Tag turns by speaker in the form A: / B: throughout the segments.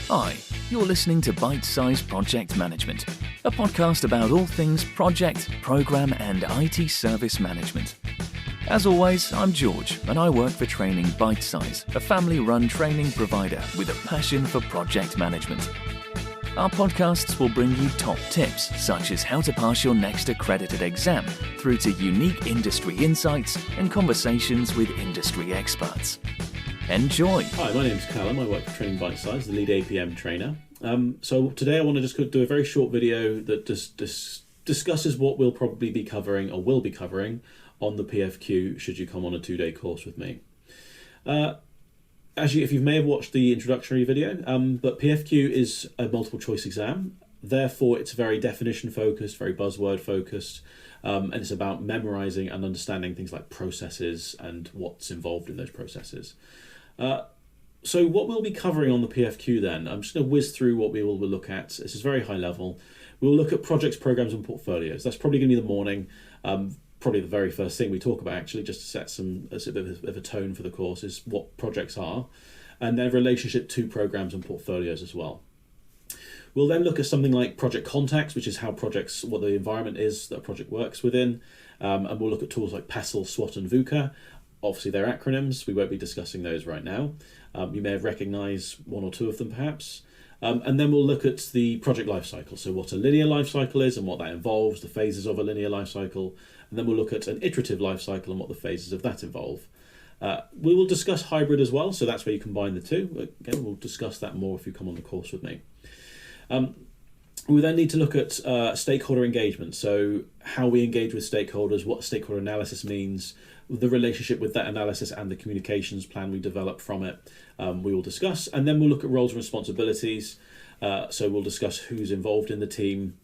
A: Hi, you're listening to ByteSize Project Management, a podcast about all things project, program, and IT service management. As always, I'm George, and I work for Training ByteSize, a family-run training provider with a passion for project management. Our podcasts will bring you top tips, such as how to pass your next accredited exam, through to unique industry insights and conversations with industry experts. Enjoy!
B: Hi, my name's Callum. I work for Training ByteSize, the lead APM trainer. So today I want to just do a very short video that just discusses what we'll probably be covering, or will be covering, on the PFQ should you come on a 2-day course with me. If you may have watched the introductory video, but PFQ is a multiple choice exam. Therefore, it's very definition focused, very buzzword focused, and it's about memorizing and understanding things like processes and what's involved in those processes. So what we'll be covering on the PFQ then, I'm just going to whiz through what we will look at. This is very high level. We'll look at projects, programs, and portfolios. That's probably going to be the morning. Probably the very first thing we talk about, actually, just to set a bit of a tone for the course, is what projects are, and their relationship to programs and portfolios as well. We'll then look at something like project context, which is how projects, what the environment is that a project works within, and we'll look at tools like PESTLE, SWOT, and VUCA. Obviously, they're acronyms. We won't be discussing those right now. You may have recognised one or two of them, perhaps. And then we'll look at the project lifecycle, so what a linear lifecycle is and what that involves, the phases of a linear lifecycle, and then we'll look at an iterative lifecycle and what the phases of that involve. We will discuss hybrid as well, so that's where you combine the two. Again, we'll discuss that more if you come on the course with me. We then need to look at stakeholder engagement, so how we engage with stakeholders, what stakeholder analysis means, the relationship with that analysis and the communications plan we develop from it, we will discuss. And then we'll look at roles and responsibilities. So we'll discuss who's involved in the team,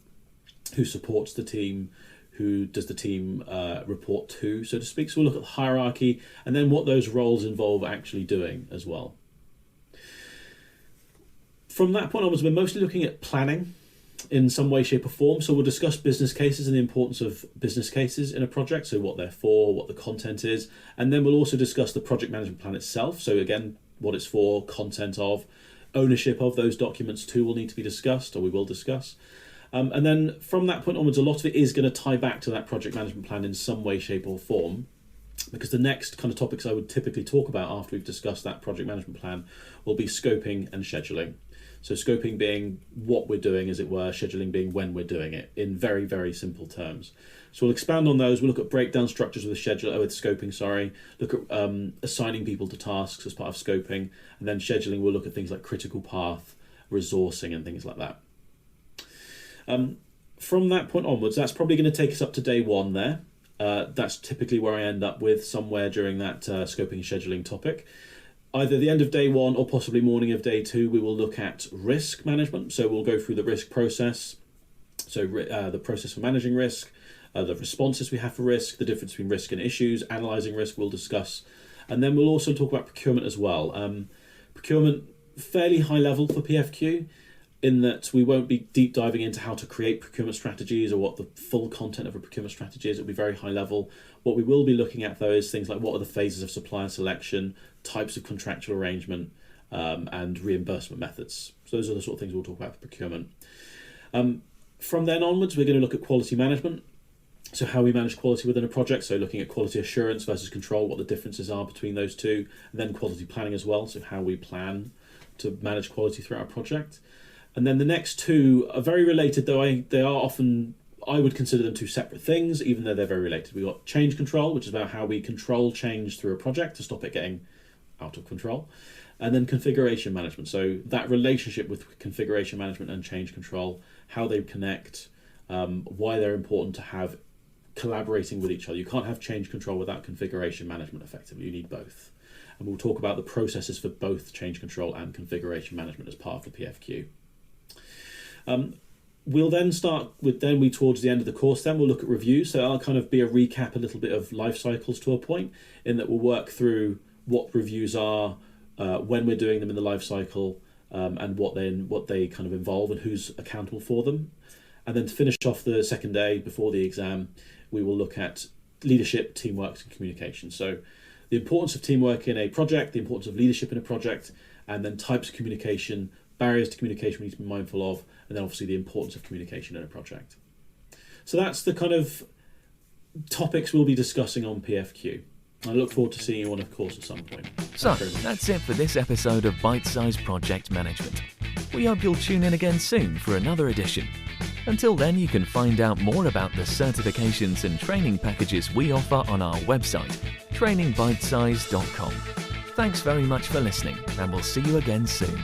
B: who supports the team, who does the team report to, so to speak. So we'll look at the hierarchy and then what those roles involve actually doing as well. From that point onwards, we're mostly looking at planning in some way, shape or form. So we'll discuss business cases and the importance of business cases in a project, so what they're for, what the content is, and then we'll also discuss the project management plan itself. So again, what it's for, content of, ownership of those documents too will need to be discussed, or we will discuss. And then from that point onwards, a lot of it is going to tie back to that project management plan in some way, shape or form, because the next kind of topics I would typically talk about after we've discussed that project management plan will be scoping and scheduling. So scoping being what we're doing, as it were, scheduling being when we're doing it, in very, very simple terms. So we'll expand on those. We'll look at breakdown structures with scoping, look at assigning people to tasks as part of scoping, and then scheduling, we'll look at things like critical path, resourcing, and things like that. From that point onwards, that's probably going to take us up to day one there. That's typically where I end up with, somewhere during that scoping and scheduling topic. Either the end of day one or possibly morning of day two, we will look at risk management. So we'll go through the risk process, so the process for managing risk, the responses we have for risk, the difference between risk and issues, analysing risk we'll discuss. And then we'll also talk about procurement as well. Procurement, fairly high level for PFQ, in that we won't be deep diving into how to create procurement strategies or what the full content of a procurement strategy is. It'll be very high level. What we will be looking at though is things like what are the phases of supplier selection, types of contractual arrangement, and reimbursement methods. So those are the sort of things we'll talk about for procurement. From then onwards, we're going to look at quality management. So how we manage quality within a project. So looking at quality assurance versus control, what the differences are between those two, and then quality planning as well. So how we plan to manage quality throughout a project. And then the next two are very related, though they are often, I would consider them two separate things, even though they're very related. We've got change control, which is about how we control change through a project to stop it getting out of control. And then configuration management. So that relationship with configuration management and change control, how they connect, why they're important to have collaborating with each other. You can't have change control without configuration management effectively. You need both. And we'll talk about the processes for both change control and configuration management as part of the PFQ. We'll then start with, towards the end of the course, then we'll look at reviews. So I'll kind of be a recap, a little bit of life cycles to a point, in that we'll work through what reviews are, when we're doing them in the life cycle, and what they kind of involve and who's accountable for them. And then to finish off the second day before the exam, we will look at leadership, teamwork, and communication. So the importance of teamwork in a project, the importance of leadership in a project, and then types of communication, barriers to communication we need to be mindful of, and then obviously the importance of communication in a project. So that's the kind of topics we'll be discussing on PFQ. I look forward to seeing you on a course at some point.
A: So, that's it for this episode of ByteSize Project Management. We hope you'll tune in again soon for another edition. Until then, you can find out more about the certifications and training packages we offer on our website, trainingbytesize.com. Thanks very much for listening, and we'll see you again soon.